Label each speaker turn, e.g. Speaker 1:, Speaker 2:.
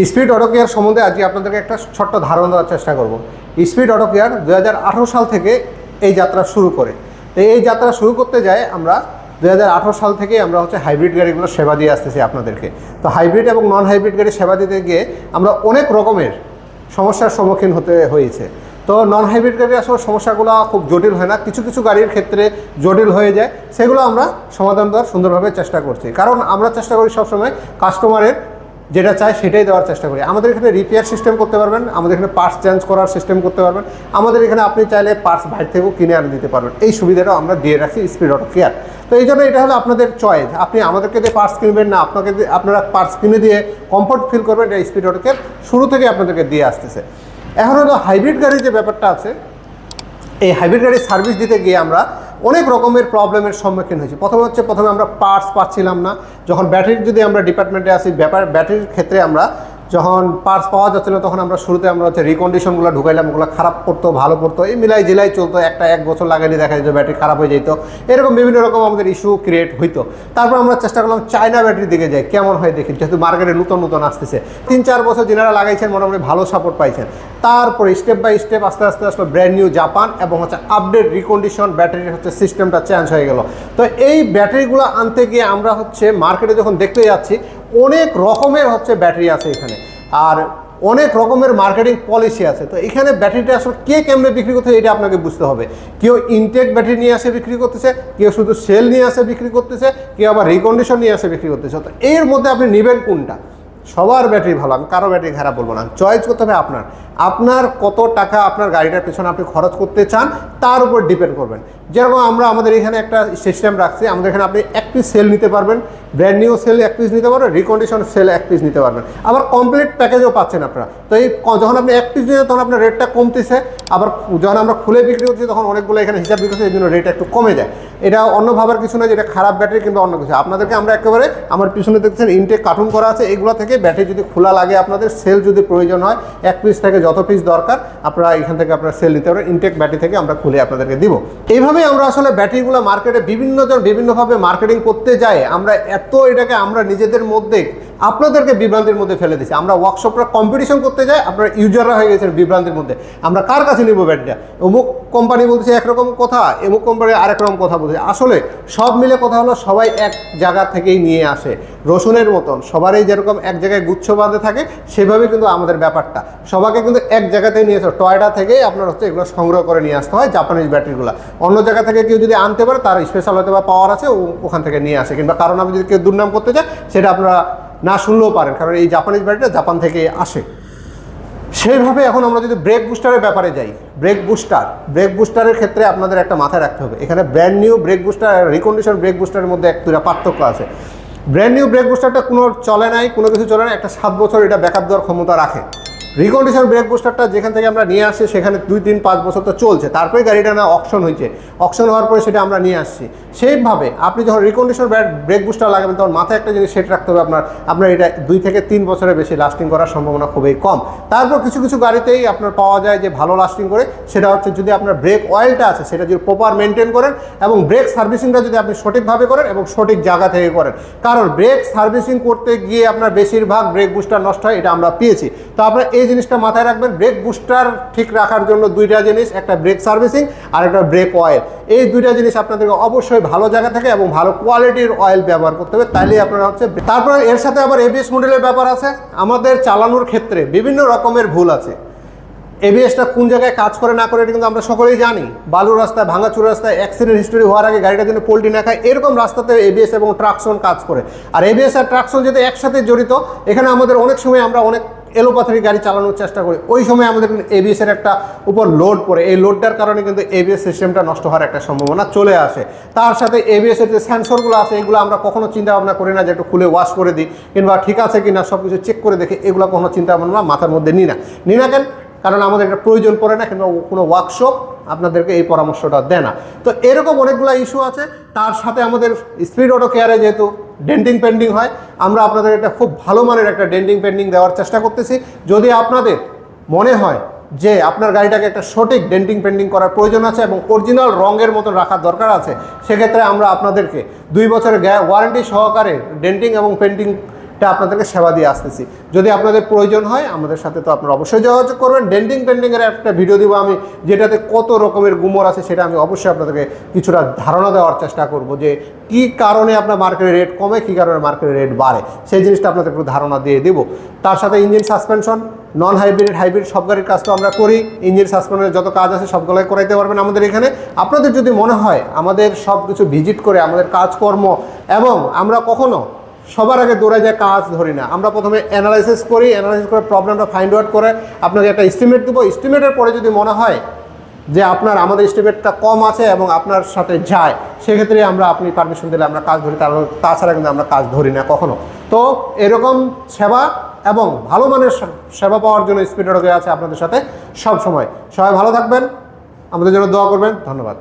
Speaker 1: Speed auto care সম্বন্ধে আজকে আপনাদেরকে একটা ছোট্ট ধারণা দেওয়ার চেষ্টা করব। স্পিড অটো কেয়ার 2018 সাল থেকে এই যাত্রা শুরু করে। তো এই যাত্রা শুরু করতে যায় আমরা 2018 সাল থেকে আমরা হাইব্রিড গাড়িগুলোর সেবা দিয়ে আসতেছি আপনাদেরকে। তো হাইব্রিড এবং নন হাইব্রিড গাড়ির সেবা দিতে গিয়ে আমরা অনেক রকমের সমস্যার সম্মুখীন হতে হয়েছে। তো নন হাইব্রিড গাড়ির আসলে সমস্যাগুলো খুব জটিল হয় না, কিছু কিছু গাড়ির ক্ষেত্রে জটিল হয়ে যায়, সেগুলো আমরা সমাধান দেওয়ার সুন্দরভাবে চেষ্টা করছি। কারণ আমরা চেষ্টা করি সবসময় কাস্টমারের যেটা চাই সেটাই দেওয়ার চেষ্টা করি। আমাদের এখানে রিপেয়ার সিস্টেম করতে পারবেন, আমাদের এখানে পার্টস চেঞ্জ করার সিস্টেম করতে পারবেন, আমাদের এখানে আপনি চাইলে পার্টস বাইরে থেকেও কিনে আনে দিতে পারবেন। এই সুবিধাটাও আমরা দিয়ে রাখছি স্পিড অটো কেয়ার। তো এই জন্য এটা হলো আপনাদের চয়েস, আপনি আমাদেরকে দিয়ে পার্টস কিনবেন না আপনারা পার্টস কিনে দিয়ে কমফোর্ট ফিল করবেন, এটা স্পিড অটো কেয়ার শুরু থেকে আপনাদেরকে দিয়ে আসতেছে। এখন হলো হাইব্রিড গাড়ির যে ব্যাপারটা আছে, এই হাইব্রিড গাড়ির সার্ভিস দিতে গিয়ে আমরা অনেক রকমের প্রবলেমের সম্মুখীন হয়েছি। প্রথমে আমরা পার্টস পাচ্ছিলাম না। যখন ব্যাটারির যদি আমরা ডিপার্টমেন্টে আসি, ব্যাটারির ক্ষেত্রে আমরা যখন পার্টস পাওয়া যাচ্ছিল না, তখন আমরা শুরুতে আমরা রিকন্ডিশনগুলো ঢুকাইলাম, ওগুলো খারাপ পড়তো ভালো পড়তো, এই মিলাই জিলাই চলতো, এক বছর লাগাইলে দেখা যেত ব্যাটারি খারাপ হয়ে যেত, এরকম বিভিন্ন রকম আমাদের ইস্যু ক্রিয়েট হইতো। তারপর আমরা চেষ্টা করলাম চায়না ব্যাটারির দিকে যাই, কেমন হয় দেখি, যেহেতু মার্কেটে নতুন আসতেছে। 3-4 বছর যেনারা লাগাইছেন মোটামুটি ভালো সাপোর্ট পাইছেন। তারপরে স্টেপ বাই স্টেপ আস্তে আস্তে আসলে ব্র্যান্ড নিউ জাপান এবং আপডেট রিকন্ডিশন ব্যাটারির সিস্টেমটা চেঞ্জ হয়ে গেল। তো এই ব্যাটারিগুলো আনতে গিয়ে আমরা মার্কেটে যখন দেখতে যাচ্ছি, অনেক রকমের ব্যাটারি আছে এখানে, আর অনেক রকমের মার্কেটিং পলিসি আছে। তো এখানে ব্যাটারিটা আসলে কে কেমনে বিক্রি করতে এটা আপনাকে বুঝতে হবে। কেউ ইনটেক ব্যাটারি নিয়ে আসে বিক্রি করতেছে, কেউ শুধু সেল নিয়ে আসে বিক্রি করতেছে, কেউ আবার রিকন্ডিশন নিয়ে আসে বিক্রি করতেছে। তো এর মধ্যে আপনি নেবেন কোনটা? সবার ব্যাটারি ভালো, আমি কারো ব্যাটারি খারাপ বলবো না। চয়েস করতে হবে আপনার কত টাকা আপনার গাড়িটার পেছনে আপনি খরচ করতে চান তার উপর ডিপেন্ড করবেন। যেরকম আমাদের এখানে একটা সিস্টেম রাখছি, আমাদের এখানে আপনি 1 পিস সেল নিতে পারবেন, ব্র্যান্ড নিউ সেল 1 পিস নিতে পারবেন, রিকন্ডিশন সেল 1 পিস নিতে পারবেন, আবার কমপ্লিট প্যাকেজও পাচ্ছেন আপনারা। তো এই যখন আপনি 1 পিস নিতে তখন আপনার রেটটা কমতেছে, আবার যখন আমরা খুলে বিক্রি করছি তখন অনেকগুলো এখানে হিসাব বিক্রি করছে, এই জন্য রেটটা একটু কমে যায়। এটা অন্য ভাবার কিছু না যে এটা খারাপ ব্যাটারি কিংবা অন্য কিছু। আপনাদেরকে আমরা একেবারে আমার পিছনে দেখছেন ইনটেক কার্টুন করা আছে, এগুলো থেকে ব্যাটারি যদি খোলা লাগে, আপনাদের সেল যদি প্রয়োজন হয়, 1 পিস থেকে যত পিস দরকার আপনারা এখান থেকে আপনারা সেল নিতে পারেন। ইনটেক ব্যাটারি থেকে আমরা খুলে আপনাদেরকে দিব। এইভাবেই আমরা আসলে ব্যাটারিগুলো মার্কেটে বিভিন্নজন বিভিন্নভাবে মার্কেটিং করতে যায়। আমরা এটাকে আমরা নিজেদের মধ্যে আপনাদেরকে বিভ্রান্তির মধ্যে ফেলে দিচ্ছি। আমরা ওয়ার্কশপরা কম্পিটিশন করতে যাই, আপনারা ইউজাররা হয়ে গেছেন বিভ্রান্তির মধ্যে। আমরা কার কাছে নিব ব্যাটারিটা? অমুক কোম্পানি বলছে একরকম কথা, অমুক কোম্পানি আরেক রকম কথা বলছে। আসলে সব মিলে কথা হলো সবাই এক জায়গা থেকেই নিয়ে আসে, রসুনের মতন সবারই যেরকম এক জায়গায় গুচ্ছ বাঁধে থাকে, সেভাবে কিন্তু আমাদের ব্যাপারটা সবাইকে কিন্তু এক জায়গাতেই নিয়ে আসে। টয়টা থেকেই আপনার এগুলো সংগ্রহ করে নিয়ে আসতে হয় জাপানিজ ব্যাটারিগুলো। অন্য জায়গা থেকে কেউ যদি আনতে পারে তার স্পেশাল হয়তো বা পাওয়ার আছে, ওখান থেকে নিয়ে আসে। কিংবা কারণ আপনি যদি কেউ দুর্নাম করতে চায় সেটা আপনারা না শুনলেও পারেন, কারণ এই জাপানিজ ব্যাটারিটা জাপান থেকে আসে। সেইভাবে এখন আমরা যদি ব্রেক বুস্টারের ব্যাপারে যাই, ব্রেক বুস্টারের ক্ষেত্রে আপনাদের একটা মাথায় রাখতে হবে, এখানে ব্র্যান্ড নিউ ব্রেক বুস্টার আর রিকন্ডিশন ব্রেক বুস্টারের মধ্যে একটা পার্থক্য আছে। ব্র্যান্ড নিউ ব্রেক বুস্টারটা কোনো চলে নাই, কোনো কিছু চলে না, একটা 7 বছর এটা ব্যাকআপ দেওয়ার ক্ষমতা রাখে। রিকন্ডিশন ব্রেক বুস্টারটা যেখান থেকে আমরা নিয়ে আসছি সেখানে 2-3-5 বছর তো চলছে, তারপরে গাড়িটা না অকশন হয়েছে, অকশন হওয়ার পরে সেটা আমরা নিয়ে আসছি। সেইভাবে আপনি যখন রিকন্ডিশন ব্রেক বুস্টার লাগাবেন তখন মাথায় একটা জিনিস সেট রাখতে হবে, আপনার এটা 2 থেকে 3 বছরের বেশি লাস্টিং করার সম্ভাবনা খুবই কম। তারপর কিছু কিছু গাড়িতেই আপনার পাওয়া যায় যে ভালো লাস্টিং করে, সেটা যদি আপনার ব্রেক অয়েলটা আছে সেটা যদি প্রপার মেনটেন করেন এবং ব্রেক সার্ভিসিংটা যদি আপনি সঠিকভাবে করেন এবং সঠিক জায়গা থেকে করেন। কারণ ব্রেক সার্ভিসিং করতে গিয়ে আপনার বেশিরভাগ ব্রেক বুস্টার নষ্ট হয়, এটা আমরা পেয়েছি। তো আপনার এই জিনিসটা মাথায় রাখবেন, ব্রেক বুস্টার ঠিক রাখার জন্য 2টা জিনিস, একটা ব্রেক সার্ভিসিং আর একটা ব্রেক অয়েল। এই 2টা জিনিস আপনাদেরকে অবশ্যই ভালো জায়গা থেকে এবং ভালো কোয়ালিটির অয়েল ব্যবহার করতে হবে, তাইলেই আপনারা তারপরে এর সাথে আবার এবিএস মডেলের ব্যাপার আছে। আমাদের চালানোর ক্ষেত্রে বিভিন্ন রকমের ভুল আছে। এবিএসটা কোন জায়গায় কাজ করে না করে এটা কিন্তু আমরা সকলেই জানি। বালুর রাস্তায়, ভাঙাচুর রাস্তায় অ্যাক্সিডেন্ট হিস্টোরি হওয়ার আগে গাড়িটা যেন পোল্টি না খায়, এরকম রাস্তাতে এবিএস এবং ট্রাকশন কাজ করে। আর এবিএস আর ট্রাকশন যদি একসাথে জড়িত, এখানে আমাদের অনেক সময় আমরা অনেক এলোপাথারি গাড়ি চালানোর চেষ্টা করি, ওই সময় আমাদের কিন্তু এবিএসের একটা উপর লোড পড়ে, এই লোডটার কারণে কিন্তু এবিএস সিস্টেমটা নষ্ট হওয়ার একটা সম্ভাবনা চলে আসে। তার সাথে এবিএসের যে সেন্সরগুলো আছে এগুলো আমরা কখনো চিন্তা ভাবনা করি না যে একটু খুলে ওয়াশ করে দিই কিংবা ঠিক আছে কিনা সব কিছু চেক করে দেখি, এগুলো কখনো চিন্তা ভাবনা মাথার মধ্যে নিই না কেন? কারণ আমাদের এটা প্রয়োজন পড়ে না, কিংবা কোনো ওয়ার্কশপ আপনাদেরকে এই পরামর্শটা দেয় না। তো এরকম অনেকগুলো ইস্যু আছে। তার সাথে আমাদের স্পিড অটো কেয়ারে যেহেতু ডেন্টিং পেন্ডিং হয়, আমরা আপনাদের এটা খুব ভালো মানের একটা ডেন্টিং পেন্ডিং দেওয়ার চেষ্টা করতেছি। যদি আপনাদের মনে হয় যে আপনার গাড়িটাকে একটা সঠিক ডেন্টিং পেন্ডিং করার প্রয়োজন আছে এবং অরিজিনাল রঙের মতো রাখার দরকার আছে, সেক্ষেত্রে আমরা আপনাদেরকে 2 বছরের ওয়ারেন্টি সহকারে ডেন্টিং এবং পেন্টিং এটা আপনাদেরকে সেবা দিয়ে আসতেছি। যদি আপনাদের প্রয়োজন হয় আমাদের সাথে তো আপনারা অবশ্যই যোগাযোগ করবেন। ডেন্টিং পেন্টিংয়ের একটা ভিডিও দিব আমি, যেটাতে কত রকমের গুমর আছে সেটা আমি অবশ্যই আপনাদেরকে কিছুটা ধারণা দেওয়ার চেষ্টা করব, যে কী কারণে আপনার মার্কেটের রেট কমে, কী কারণে মার্কেটের রেট বাড়ে, সেই জিনিসটা আপনাদের একটু ধারণা দিয়ে দেবো। তার সাথে engine suspension, non hybrid, hybrid সব গাড়ির কাজ তো আমরা করি। ইঞ্জিন সাসপেনশনের যত কাজ আছে সবগুলোই করাইতে পারবেন আমাদের এখানে। আপনাদের যদি মনে হয় আমাদের সব কিছু ভিজিট করে আমাদের কাজকর্ম, এবং আমরা কখনো সবার আগে দৌড়ে যায় কাজ ধরি না, আমরা প্রথমে অ্যানালাইসিস করি, অ্যানালাইসিস করে প্রবলেমটা ফাইন্ড আউট করে আপনাকে একটা এস্টিমেট দেবো। এস্টিমেটের পরে যদি মনে হয় যে আপনার আমাদের এস্টিমেটটা কম আছে এবং আপনার সাথে যায়, সেক্ষেত্রে আপনি পারমিশন দিলে আমরা কাজ ধরি, তাছাড়া কিন্তু আমরা কাজ ধরি না কখনো। তো এরকম সেবা এবং ভালো মানের সেবা পাওয়ার জন্য স্পিড অটো গিয়ার আছে আপনাদের সাথে সব সময়। সবাই ভালো থাকবেন, আমাদের জন্য দোয়া করবেন। ধন্যবাদ।